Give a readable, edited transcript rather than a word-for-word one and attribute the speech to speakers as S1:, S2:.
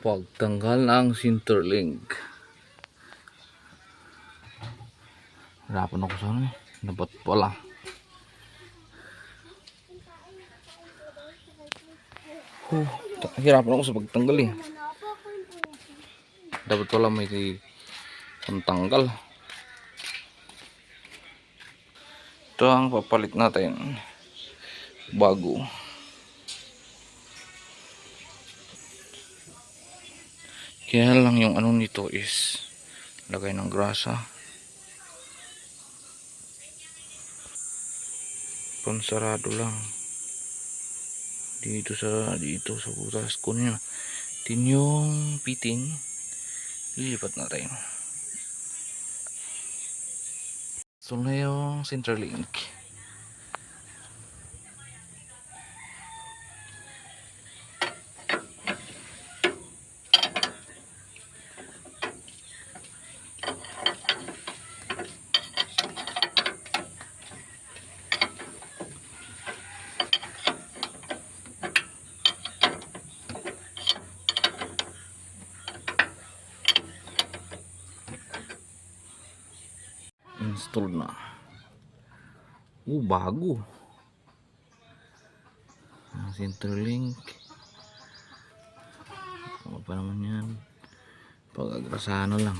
S1: Pagtanggal ng Centerlink. Hirapan ako sa ano eh. Dapat pala. Hirapan ako sa pagtanggal eh. Dapat pala may pantanggal. Ito ang papalit natin. Bago. Kaya lang yung ano nito is lagay ng grasa. Pansarado lang. Dito sa butas ko niya. Tin yung fitting. Lilipat natin. So na yung Centerlink. Install na. Bago. Centerlink. Ano pa naman yan? Pag-agrasano lang.